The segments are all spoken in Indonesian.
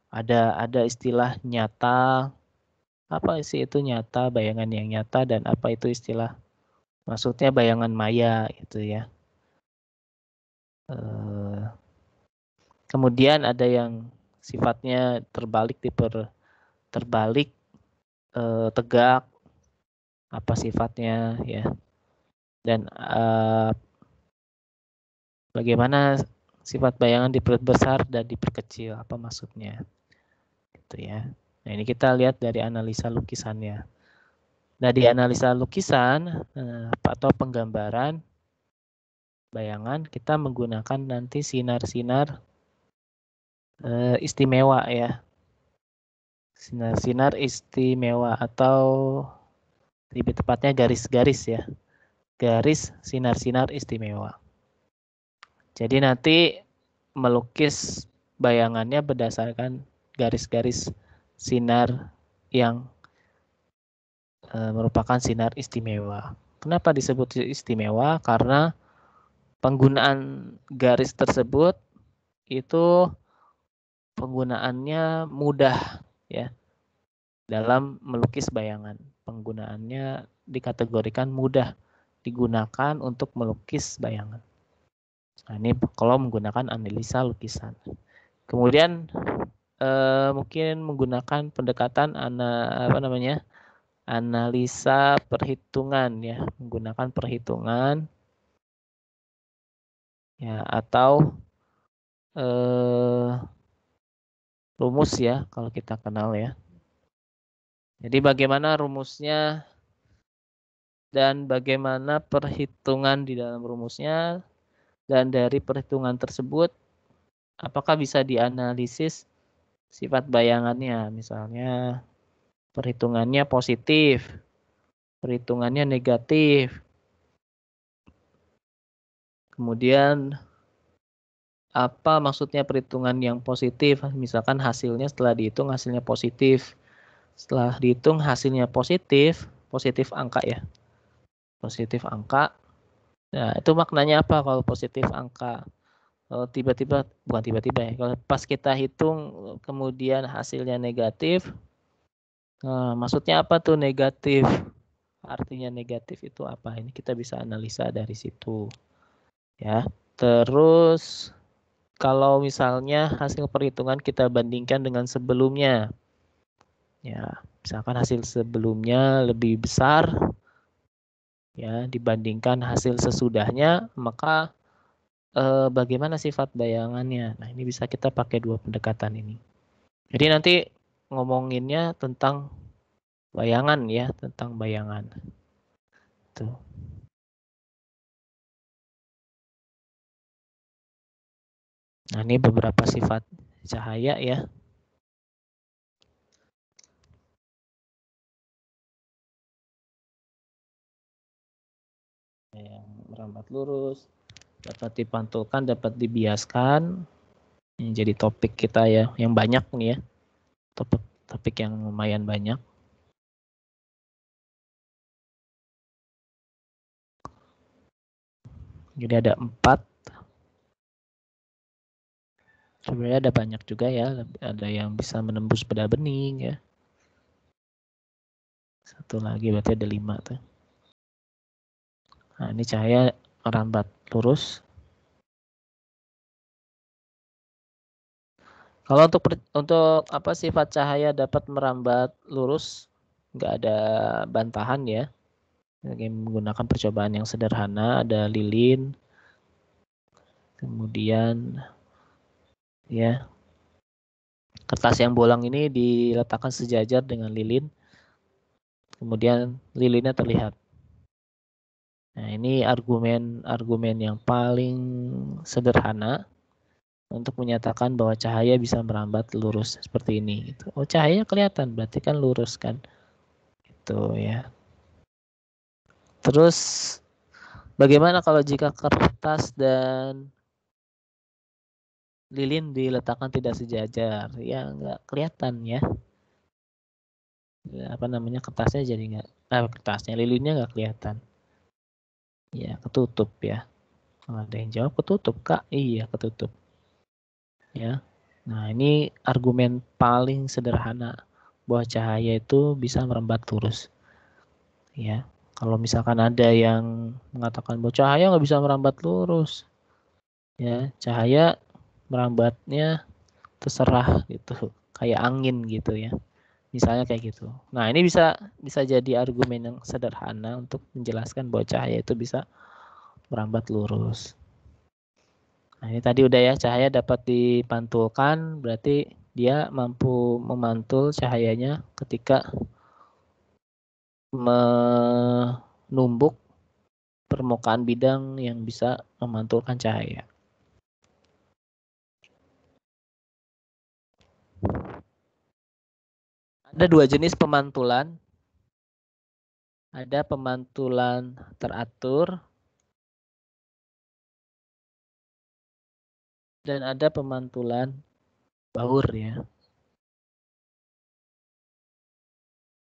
Ada istilah nyata, apa sih itu nyata, bayangan yang nyata, dan apa itu istilah, maksudnya bayangan maya gitu ya. Kemudian ada yang sifatnya terbalik, terbalik, tegak, apa sifatnya ya, dan bagaimana sifat bayangan diperbesar dan diperkecil, apa maksudnya gitu ya. Nah, ini kita lihat dari analisa lukisannya. Nah, di analisa lukisan atau penggambaran bayangan, kita menggunakan nanti sinar-sinar istimewa ya. Sinar-sinar istimewa atau lebih tepatnya garis-garis ya. Garis sinar-sinar istimewa. Jadi nanti melukis bayangannya berdasarkan garis-garis sinar yang merupakan sinar istimewa. Kenapa disebut istimewa? Karena penggunaan garis tersebut itu penggunaannya mudah ya dalam melukis bayangan. Penggunaannya dikategorikan mudah digunakan untuk melukis bayangan. Nah, ini kalau menggunakan analisa lukisan. Kemudian mungkin menggunakan pendekatan analisa perhitungan ya, menggunakan perhitungan ya, atau rumus ya kalau kita kenal ya. Jadi bagaimana rumusnya dan bagaimana perhitungan di dalam rumusnya, dan dari perhitungan tersebut apakah bisa dianalisis sifat bayangannya, misalnya perhitungannya positif, perhitungannya negatif, kemudian apa maksudnya perhitungan yang positif, misalkan hasilnya setelah dihitung hasilnya positif, setelah dihitung hasilnya positif, positif angka ya, positif angka. Nah, itu maknanya apa kalau positif angka? Kalau tiba-tiba, bukan tiba-tiba ya, kalau pas kita hitung kemudian hasilnya negatif, nah, maksudnya apa tuh negatif? Artinya negatif itu apa? Ini kita bisa analisa dari situ ya. Terus kalau misalnya hasil perhitungan kita bandingkan dengan sebelumnya, ya misalkan hasil sebelumnya lebih besar ya dibandingkan hasil sesudahnya, maka bagaimana sifat bayangannya? Nah, ini bisa kita pakai dua pendekatan ini. Jadi nanti ngomonginnya tentang bayangan ya, tentang bayangan. Tuh. Nah, ini beberapa sifat cahaya ya. Yang merambat lurus, dapat dipantulkan, dapat dibiaskan. Ini jadi topik kita ya, yang banyak nih ya. Topik yang lumayan banyak. Jadi ada 4. Sebenarnya ada banyak juga ya. Ada yang bisa menembus beda bening ya. Satu lagi berarti ada 5 tuh. Nah, ini cahaya merambat lurus. Kalau untuk apa sifat cahaya dapat merambat lurus, nggak ada bantahan ya. Menggunakan percobaan yang sederhana, ada lilin, kemudian ya kertas yang bolong ini diletakkan sejajar dengan lilin, kemudian lilinnya terlihat. Nah, ini argumen yang paling sederhana untuk menyatakan bahwa cahaya bisa merambat lurus seperti ini. Oh, cahaya kelihatan, berarti kan lurus kan? Itu ya. Terus bagaimana kalau jika kertas dan lilin diletakkan tidak sejajar? Ya nggak kelihatan ya. Apa namanya, kertasnya jadi nggak, kertasnya lilinnya nggak kelihatan. Ya ketutup ya. Kalau ada yang jawab ketutup kak, iya ketutup. Ya. Nah, ini argumen paling sederhana bahwa cahaya itu bisa merambat lurus. Ya, kalau misalkan ada yang mengatakan bahwa cahaya nggak bisa merambat lurus, ya cahaya merambatnya terserah gitu, kayak angin gitu ya. Misalnya kayak gitu. Nah, ini bisa jadi argumen yang sederhana untuk menjelaskan bahwa cahaya itu bisa merambat lurus. Nah, ini tadi udah ya, cahaya dapat dipantulkan, berarti dia mampu memantul cahayanya ketika menumbuk permukaan bidang yang bisa memantulkan cahaya. Ada dua jenis pemantulan. Ada pemantulan teratur dan ada pemantulan baur ya.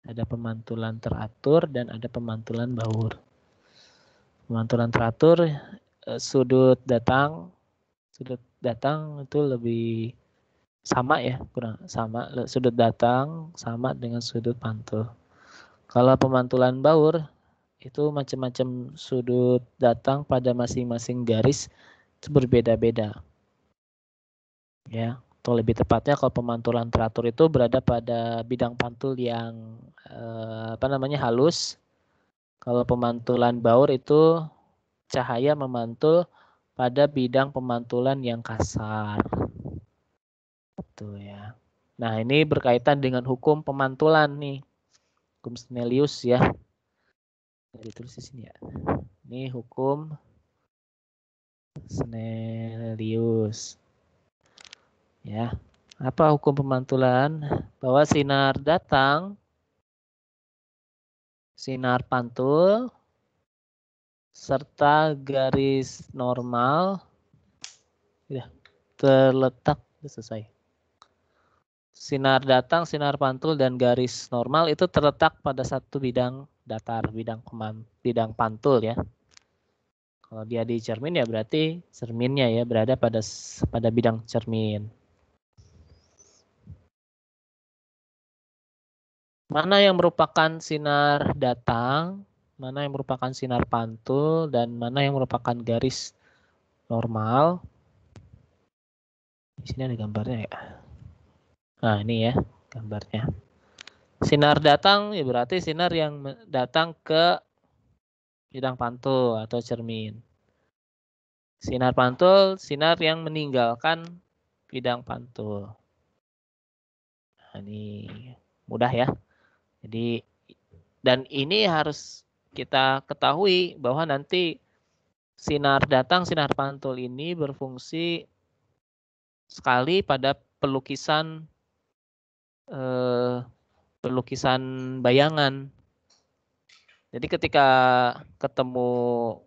Ada pemantulan teratur dan ada pemantulan baur. Pemantulan teratur sudut datang itu lebih sama ya, kurang sama, sudut datang sama dengan sudut pantul. Kalau pemantulan baur itu macam-macam sudut datang pada masing-masing garis itu berbeda-beda. Ya, atau lebih tepatnya kalau pemantulan teratur itu berada pada bidang pantul yang halus. Kalau pemantulan baur itu cahaya memantul pada bidang pemantulan yang kasar. Itu ya. Nah, ini berkaitan dengan hukum pemantulan nih. Hukum Snellius ya. Ditulis di sini ya. Ini hukum Snellius. Ya. Apa hukum pemantulan? Bahwa sinar datang, sinar pantul, serta garis normal ya, terletak selesai. Sinar datang, sinar pantul, dan garis normal itu terletak pada satu bidang datar, bidang pantul ya. Kalau dia di cermin ya berarti cerminnya ya berada pada bidang cermin. Mana yang merupakan sinar datang, mana yang merupakan sinar pantul, dan mana yang merupakan garis normal. Di sini ada gambarnya ya. Nah, ini ya gambarnya. Sinar datang ya berarti sinar yang datang ke bidang pantul atau cermin. Sinar pantul, sinar yang meninggalkan bidang pantul. Nah, ini mudah ya. Jadi, dan ini harus kita ketahui bahwa nanti sinar datang, sinar pantul ini berfungsi sekali pada pelukisan pelukisan bayangan. Jadi ketika ketemu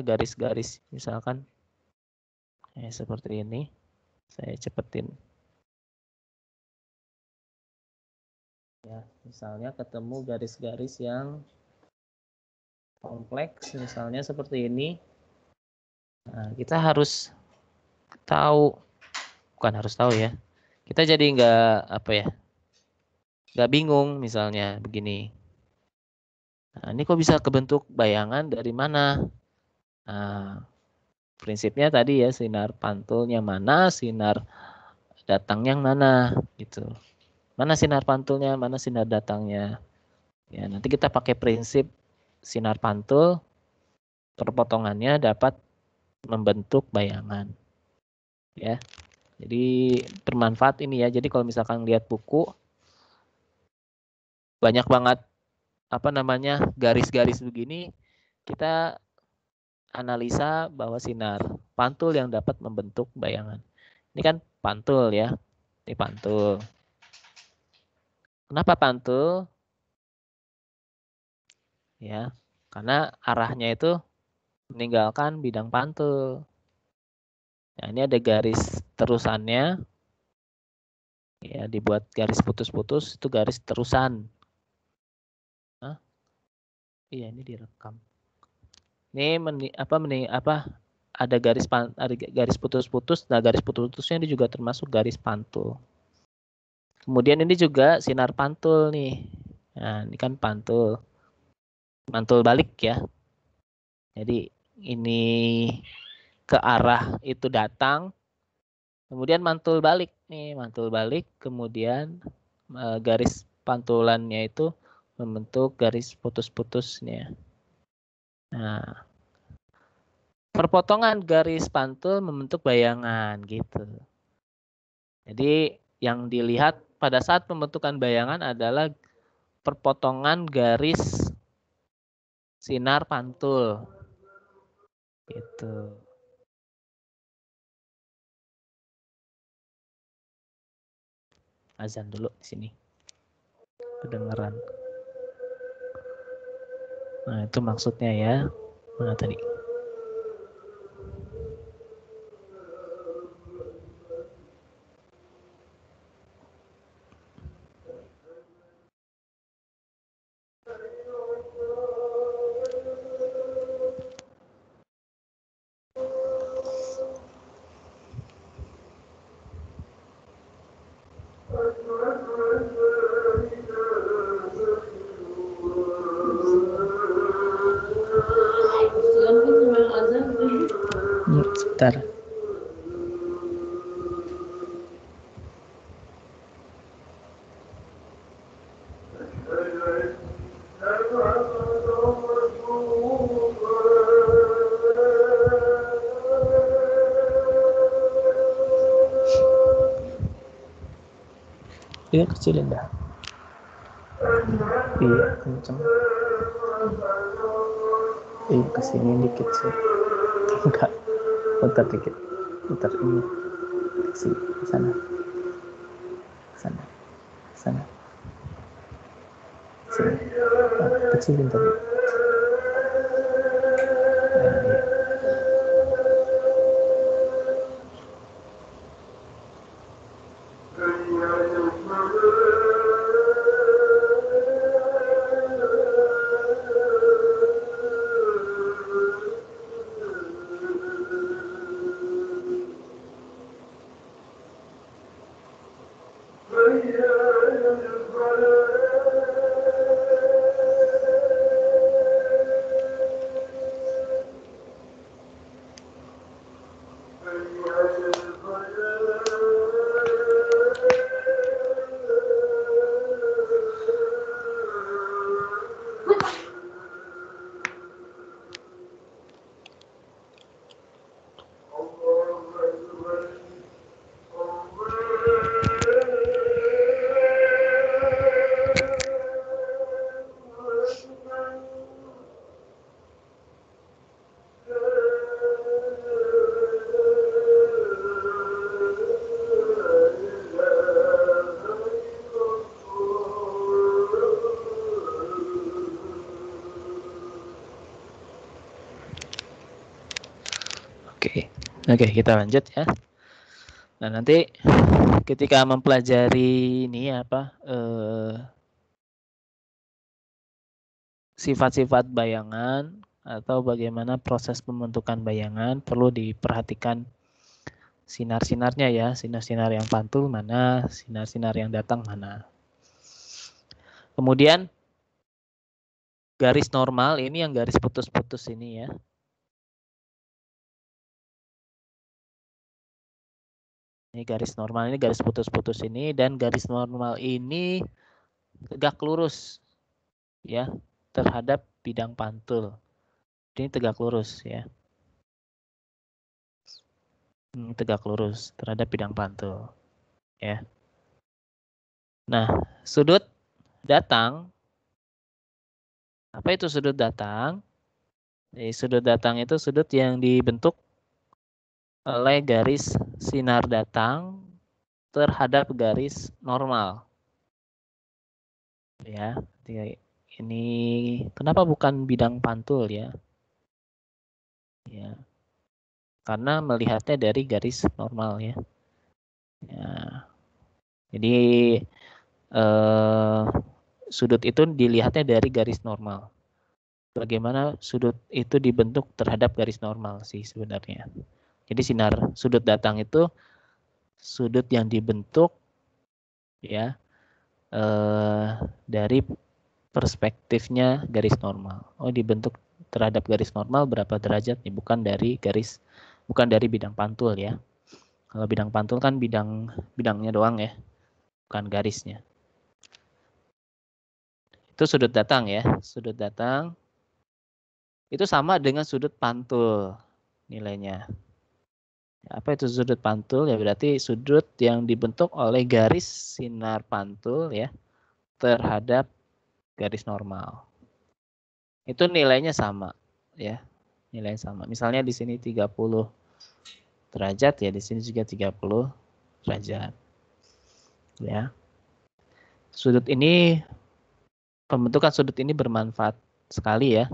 garis-garis misalkan seperti ini, saya cepetin. Ya, misalnya ketemu garis-garis yang kompleks, misalnya seperti ini. Nah, kita harus tahu, bukan harus tahu ya. Kita jadi nggak bingung misalnya begini. Nah, ini kok bisa kebentuk bayangan dari mana? Nah, prinsipnya tadi ya sinar pantulnya mana, sinar datangnya yang mana, gitu. Mana sinar pantulnya, mana sinar datangnya. Ya, nanti kita pakai prinsip sinar pantul, perpotongannya dapat membentuk bayangan. Ya. Jadi bermanfaat ini ya. Jadi kalau misalkan lihat buku banyak banget garis-garis begini, kita analisa bahwa sinar pantul yang dapat membentuk bayangan. Ini kan pantul ya. Ini pantul. Kenapa pantul? Ya, karena arahnya itu meninggalkan bidang pantul. Nah, ini ada garis terusannya. Ya, dibuat garis putus-putus itu garis terusan. Hah? Iya, ini direkam. Ini ada garis putus-putus. Nah, garis putus-putusnya ini juga termasuk garis pantul. Kemudian ini juga sinar pantul nih. Nah, ini kan pantul. Mantul balik ya. Jadi ini ke arah itu datang. Kemudian mantul balik nih, mantul balik. Kemudian garis pantulannya itu membentuk garis putus-putusnya. Nah, perpotongan garis pantul membentuk bayangan gitu. Jadi yang dilihat pada saat pembentukan bayangan adalah perpotongan garis sinar pantul. Gitu. Azan dulu di sini. Kedengeran. Nah, itu maksudnya ya. Mana tadi? Sebentar. Iya, kecilin dah. Iya, kenceng. Iya, kesini dikit sih. Enggak, putar dikit. Putar ini. Sini, sana. Sana. Sana. Sini. Oh, kecilin tadi. Oke, kita lanjut ya. Nah, nanti ketika mempelajari ini sifat-sifat bayangan atau bagaimana proses pembentukan bayangan, perlu diperhatikan sinar-sinarnya ya, sinar-sinar yang pantul mana, sinar-sinar yang datang mana. Kemudian garis normal ini yang garis putus-putus ini ya. Ini garis normal, ini garis putus-putus ini, dan garis normal ini tegak lurus ya terhadap bidang pantul. Ini tegak lurus ya. Tegak lurus terhadap bidang pantul ya. Nah, sudut datang, apa itu sudut datang? Jadi, sudut datang itu sudut yang dibentuk oleh garis sinar datang terhadap garis normal. Ya, ini kenapa bukan bidang pantul ya? Ya, karena melihatnya dari garis normal ya. Ya, jadi sudut itu dilihatnya dari garis normal. bagaimana sudut itu dibentuk terhadap garis normal sih sebenarnya. Jadi sinar sudut datang itu sudut yang dibentuk ya dari perspektifnya garis normal. Oh, dibentuk terhadap garis normal berapa derajat nih, bukan dari bidang pantul ya. Kalau bidang pantul kan bidangnya doang ya, bukan garisnya. Itu sudut datang ya. Sudut datang itu sama dengan sudut pantul nilainya. Apa itu sudut pantul? Ya berarti sudut yang dibentuk oleh garis sinar pantul ya terhadap garis normal. Itu nilainya sama ya. Nilainya sama. Misalnya di sini 30 derajat ya, di sini juga 30 derajat. Ya. Pembentukan sudut ini bermanfaat sekali ya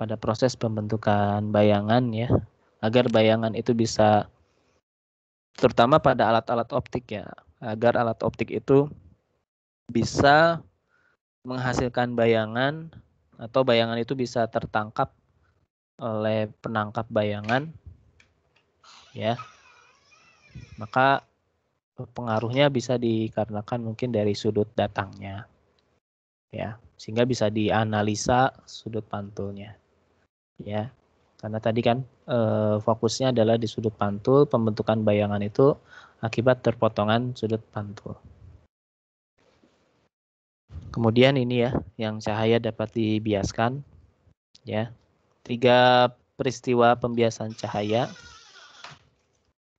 pada proses pembentukan bayangan ya, agar bayangan itu bisa, terutama pada alat-alat optik ya, agar alat optik itu bisa menghasilkan bayangan atau bayangan itu bisa tertangkap oleh penangkap bayangan ya. Maka pengaruhnya bisa dikarenakan mungkin dari sudut datangnya ya, sehingga bisa dianalisa sudut pantulnya ya. Karena tadi kan fokusnya adalah di sudut pantul, pembentukan bayangan itu akibat terpotongan sudut pantul. Kemudian ini ya, yang cahaya dapat dibiaskan ya. 3 peristiwa pembiasan cahaya.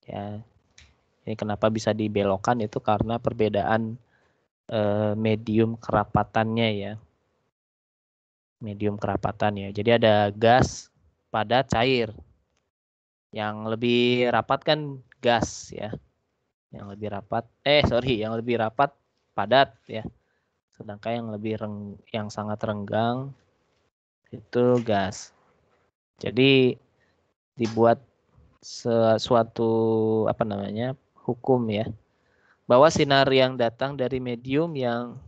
Ya. Ini kenapa bisa dibelokkan itu karena perbedaan medium kerapatannya ya. Medium kerapatan ya. Jadi ada gas, padat, cair. Yang lebih rapat kan gas ya. Yang lebih rapat padat ya. Sedangkan yang sangat renggang itu gas. Jadi dibuat suatu hukum ya, bahwa sinar yang datang dari medium yang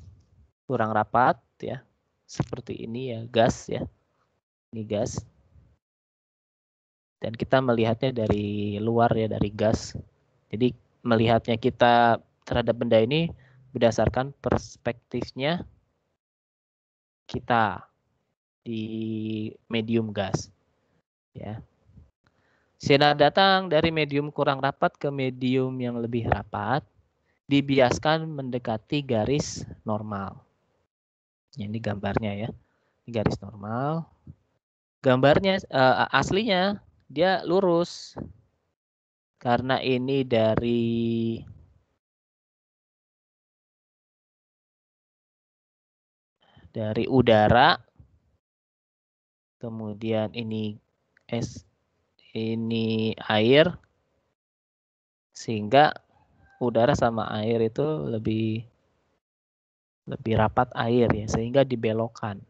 kurang rapat ya, seperti ini ya, gas ya. Ini gas. Dan kita melihatnya dari luar ya, dari gas. Jadi melihatnya kita terhadap benda ini berdasarkan perspektifnya kita di medium gas ya. Sinar datang dari medium kurang rapat ke medium yang lebih rapat dibiaskan mendekati garis normal. Ini gambarnya ya. Ini garis normal. Gambarnya aslinya dia lurus. Karena ini dari udara, kemudian ini air, sehingga udara sama air itu lebih rapat air ya, sehingga dibelokkan.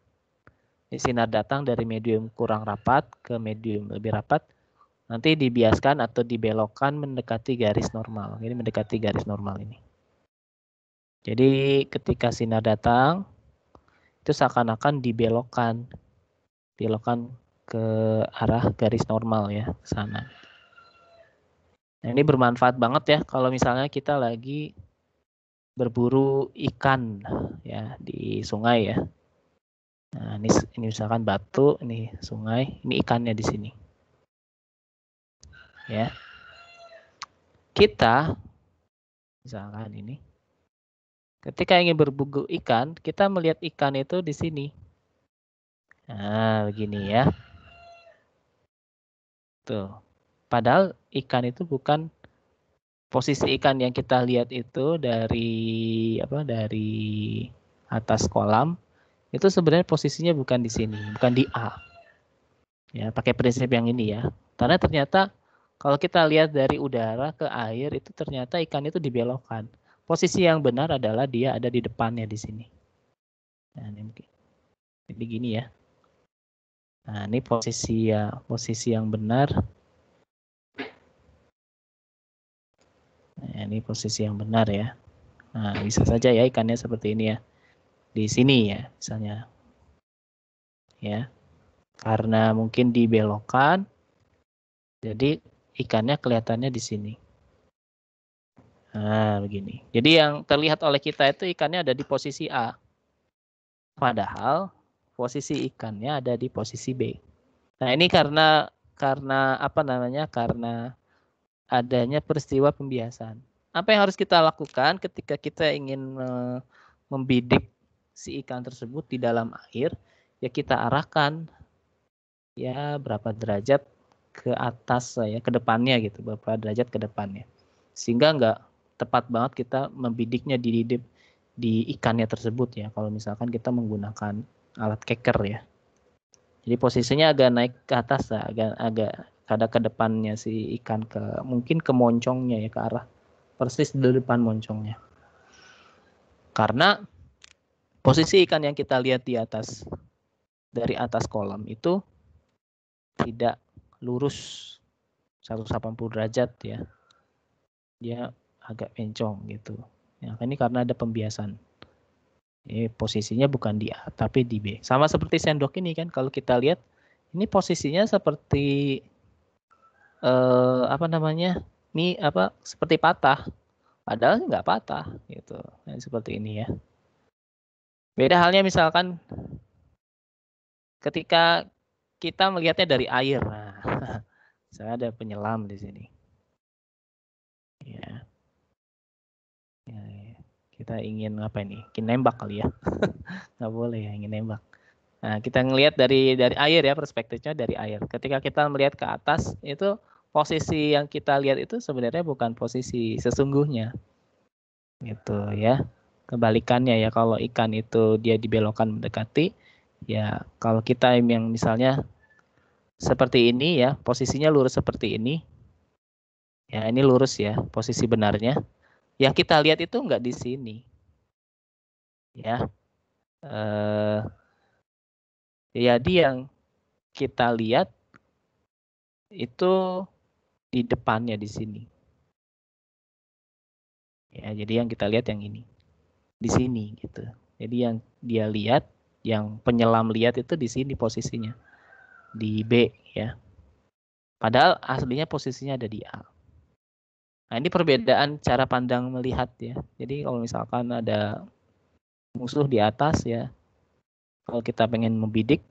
Sinar datang dari medium kurang rapat ke medium lebih rapat, nanti dibiaskan atau dibelokkan mendekati garis normal. Ini mendekati garis normal ini. Jadi ketika sinar datang, itu seakan-akan dibelokkan ke arah garis normal ya, ke sana. Nah, ini bermanfaat banget ya kalau misalnya kita lagi berburu ikan ya di sungai ya. Nah, ini misalkan batu, ini sungai, ini ikannya di sini. Ya. Kita misalkan ini ketika ingin berburu ikan, kita melihat ikan itu di sini. Nah, begini ya. Tuh. Padahal ikan itu bukan posisi ikan yang kita lihat itu dari atas kolam. Itu sebenarnya posisinya bukan di sini, bukan di A. Ya, pakai prinsip yang ini ya. Karena ternyata kalau kita lihat dari udara ke air itu ternyata ikan itu dibelokkan. Posisi yang benar adalah dia ada di depannya di sini. Nah, ini jadi gini ya. Nah, ini posisi yang benar. Nah, ini posisi yang benar ya. Nah, bisa saja ya ikannya seperti ini ya. Di sini ya, misalnya. Ya. Karena mungkin dibelokkan, jadi ikannya kelihatannya di sini. Nah, begini. Jadi yang terlihat oleh kita itu ikannya ada di posisi A. Padahal posisi ikannya ada di posisi B. Nah, ini karena apa namanya? Karena adanya peristiwa pembiasan. Apa yang harus kita lakukan ketika kita ingin membidik si ikan tersebut di dalam air? Ya kita arahkan ya berapa derajat ke atas ya, ke depannya gitu, berapa derajat ke depannya. Sehingga nggak tepat banget kita membidiknya di ikannya tersebut ya, kalau misalkan kita menggunakan alat keker ya. Jadi posisinya agak naik ke atas ya, agak ada ke depannya si ikan, mungkin ke moncongnya ya, ke arah persis di depan moncongnya. Karena posisi ikan yang kita lihat di atas dari atas kolam itu tidak lurus 180 derajat ya. Dia agak mencong gitu. Ya, ini karena ada pembiasan. Ini posisinya bukan di A tapi di B. Sama seperti sendok ini kan, kalau kita lihat ini posisinya seperti apa namanya? Ini apa? Seperti patah. Padahal nggak patah gitu. Nah, seperti ini ya. Beda halnya misalkan ketika kita melihatnya dari air. Nah, saya ada penyelam di sini. Ya. Ya, ya. Kita ingin apa ini? Ingin nembak kali ya. Nggak boleh ya, ingin nembak. Nah, kita ngelihat dari air ya, perspektifnya dari air. Ketika kita melihat ke atas, itu posisi yang kita lihat itu sebenarnya bukan posisi sesungguhnya. Gitu ya. Kebalikannya ya, kalau ikan itu dia dibelokkan mendekati, ya kalau kita yang misalnya seperti ini ya, posisinya lurus seperti ini. Ya, ini lurus ya, posisi benarnya. Yang kita lihat itu enggak di sini. Ya. Jadi yang kita lihat itu di depannya di sini. Ya, jadi yang kita lihat yang ini. Di sini gitu. Jadi yang dia lihat, yang penyelam lihat itu di sini posisinya. Di B ya. Padahal aslinya posisinya ada di A. Nah, ini perbedaan cara pandang melihat ya. Jadi kalau misalkan ada musuh di atas ya, kalau kita pengen membidik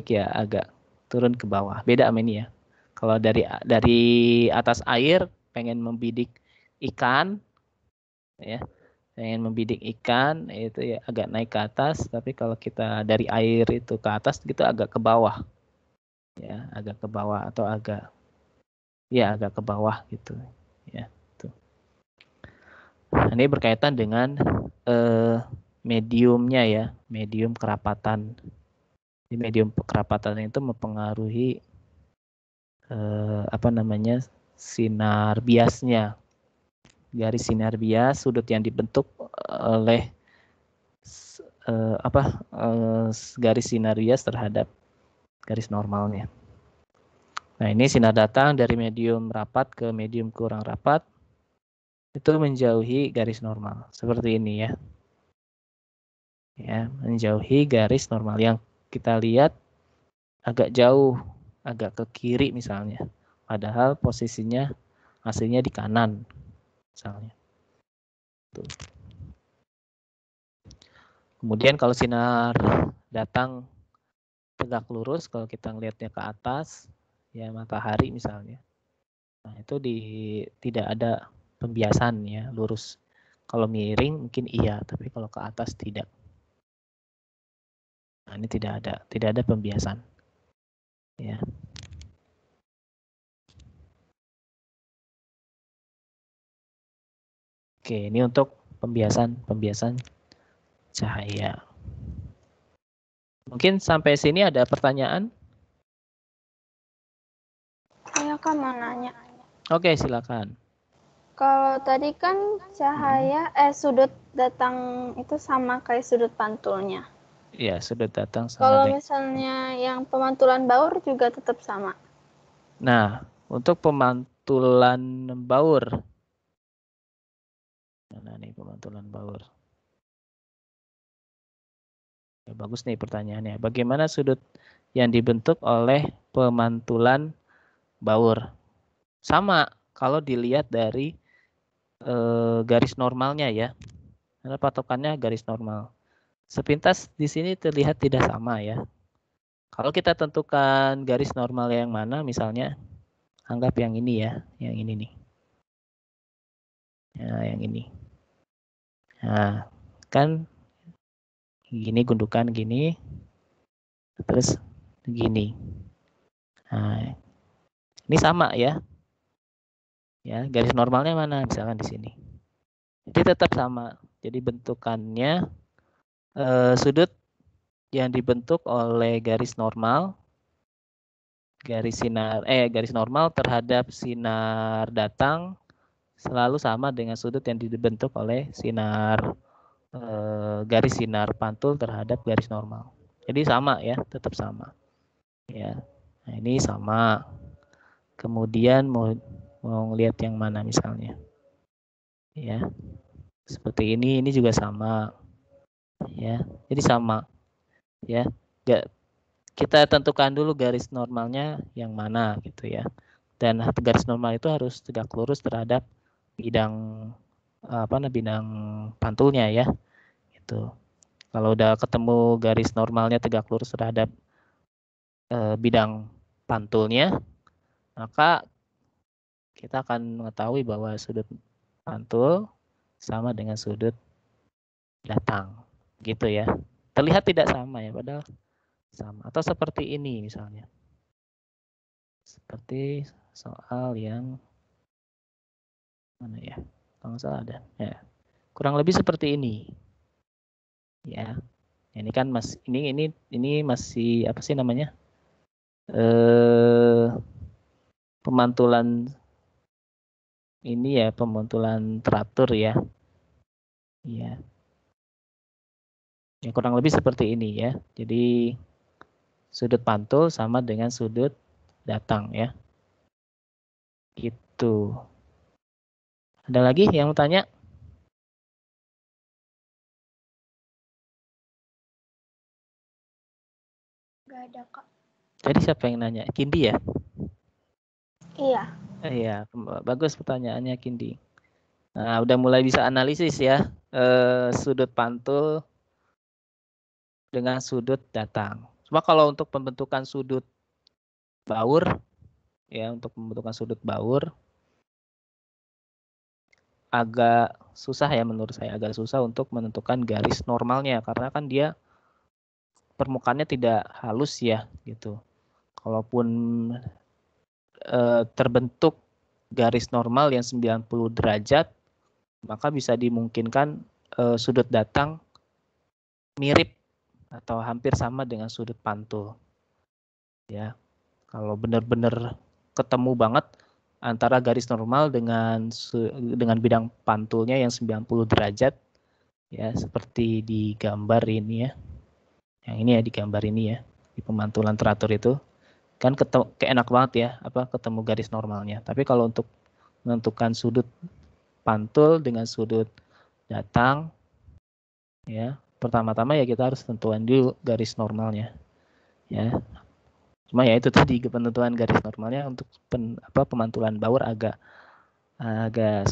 ya agak turun ke bawah. Beda sama ini ya. Kalau dari atas air pengen membidik ikan ya, pengen membidik ikan itu ya agak naik ke atas, tapi kalau kita dari air itu ke atas gitu agak ke bawah. Ya, agak ke bawah atau agak ke bawah gitu ya. Tuh. Nah, ini berkaitan dengan mediumnya ya, medium kerapatan. Di medium kerapatan itu mempengaruhi apa namanya? Sinar biasnya. Garis sinar bias sudut yang dibentuk oleh garis sinar bias terhadap garis normalnya. Nah, ini sinar datang dari medium rapat ke medium kurang rapat itu menjauhi garis normal. Seperti ini ya. Ya, menjauhi garis normal yang kita lihat agak jauh, agak ke kiri misalnya. Padahal posisinya aslinya di kanan misalnya. Tuh. Kemudian kalau sinar datang tegak lurus, kalau kita ngelihatnya ke atas, ya matahari misalnya. Nah, itu tidak ada pembiasan ya, lurus. Kalau miring mungkin iya, tapi kalau ke atas tidak. Nah, ini tidak ada pembiasan. Ya. Oke, ini untuk pembiasan cahaya. Mungkin sampai sini ada pertanyaan? Saya kan mau nanya. Oke, silakan. Kalau tadi kan cahaya, sudut datang itu sama kayak sudut pantulnya. Ya, sudut datang sama Kalau dengan. misalnya yang pemantulan baur juga tetap sama. Nah, untuk pemantulan baur. Nah, ini pemantulan baur. Ya, bagus nih pertanyaannya. Bagaimana sudut yang dibentuk oleh pemantulan baur? Sama kalau dilihat dari garis normalnya ya. Karena patokannya garis normal. Sepintas di sini terlihat tidak sama ya. Kalau kita tentukan garis normal yang mana, misalnya anggap yang ini ya, yang ini nih. Ya, yang ini. Nah, kan gini gundukan gini, terus gini. Nah, ini sama ya. Ya, garis normalnya mana? Misalkan di sini. Jadi tetap sama. Jadi bentukannya sudut yang dibentuk oleh garis normal terhadap sinar datang selalu sama dengan sudut yang dibentuk oleh garis sinar pantul terhadap garis normal. Jadi sama ya, tetap sama. Ya. Nah, ini sama. Kemudian mau ngelihat yang mana misalnya. Ya. Seperti ini juga sama. Ya. Jadi sama. Ya. Kita tentukan dulu garis normalnya yang mana gitu ya. Dan garis normal itu harus tegak lurus terhadap bidang bidang pantulnya ya. Itu. Kalau udah ketemu garis normalnya tegak lurus terhadap bidang pantulnya, maka kita akan mengetahui bahwa sudut pantul sama dengan sudut datang. Gitu ya. Terlihat tidak sama ya, padahal sama. Atau seperti ini misalnya. Seperti soal yang mana ya? Kalau nggak salah ada. Ya. Kurang lebih seperti ini. Ya. Ini kan ini masih apa sih namanya? Pemantulan ini ya, pemantulan teratur ya. Ya. Ya kurang lebih seperti ini ya. Jadi sudut pantul sama dengan sudut datang ya. Gitu. Ada lagi yang mau tanya? Gak ada, Kak. Tadi siapa yang nanya? Kindi ya? Iya. Iya, bagus pertanyaannya Kindi. Nah, udah mulai bisa analisis ya. Sudut pantul dengan sudut datang. Cuma kalau untuk pembentukan sudut baur, ya untuk pembentukan sudut baur, agak susah ya menurut saya, agak susah untuk menentukan garis normalnya karena kan dia permukaannya tidak halus ya gitu. Kalaupun terbentuk garis normal yang 90 derajat, maka bisa dimungkinkan sudut datang mirip atau hampir sama dengan sudut pantul. Ya, kalau benar-benar ketemu banget antara garis normal dengan bidang pantulnya yang 90 derajat, ya seperti di gambar ini ya. Yang ini ya di gambar ini ya, di pemantulan teratur itu kan enak banget ya ketemu garis normalnya. Tapi kalau untuk menentukan sudut pantul dengan sudut datang ya, pertama-tama ya kita harus tentukan dulu garis normalnya ya. Cuma ya itu tadi penentuan garis normalnya untuk pemantulan baur agak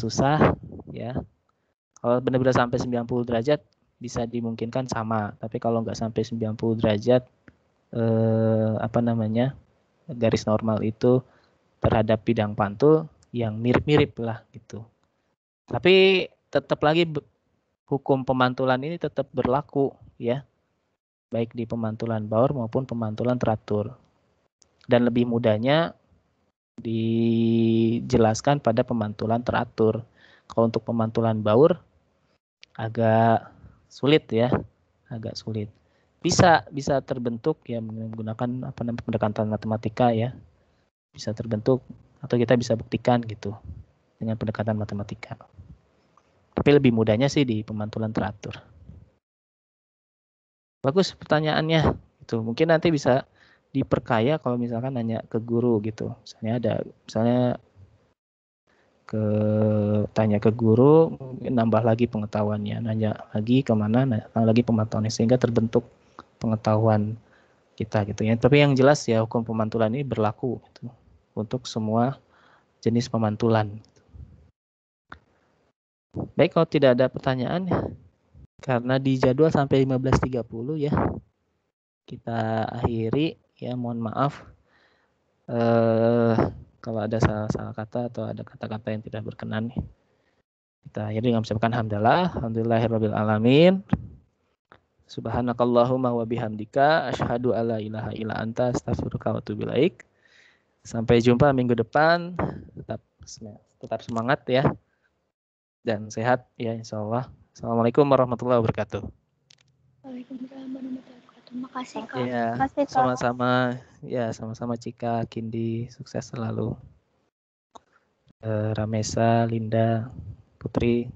susah ya. Kalau benar-benar sampai 90 derajat bisa dimungkinkan sama, tapi kalau nggak sampai 90 derajat garis normal itu terhadap bidang pantul yang mirip-mirip lah gitu. Tapi tetap lagi hukum pemantulan ini tetap berlaku ya, baik di pemantulan baur maupun pemantulan teratur. Dan lebih mudahnya dijelaskan pada pemantulan teratur. Kalau untuk pemantulan baur agak sulit ya, agak sulit. Bisa terbentuk ya menggunakan pendekatan matematika ya. Bisa terbentuk atau kita bisa buktikan gitu dengan pendekatan matematika. Tapi lebih mudahnya sih di pemantulan teratur. Bagus pertanyaannya. Itu mungkin nanti bisa diperkaya kalau misalkan nanya ke guru gitu. Misalnya tanya ke guru, nambah lagi pengetahuannya, nanya lagi kemana, nambah lagi pengetahuannya sehingga terbentuk pengetahuan kita gitu ya. Tapi yang jelas ya hukum pemantulan ini berlaku gitu, untuk semua jenis pemantulan. Baik, kalau tidak ada pertanyaan, karena di jadwal sampai 15.30 ya, kita akhiri ya. Mohon maaf kalau ada salah kata atau ada kata-kata yang tidak berkenan. Kita akhiri dengan mengucapkan alhamdulillahirabbil alamin. Subhanakallahumma wa bihamdika asyhadu alla ilaha illa anta astaghfiruka wa atubu ilaik. Sampai jumpa minggu depan. Tetap semangat ya. Dan sehat ya insyaallah. Assalamualaikum warahmatullahi wabarakatuh. Waalaikumsalam warahmatullahi wabarakatuh. Makasih Kak. Iya, Makasih, Kak. sama-sama ya, sama-sama Cika, Kindi, sukses selalu. Ramesa, Linda, Putri.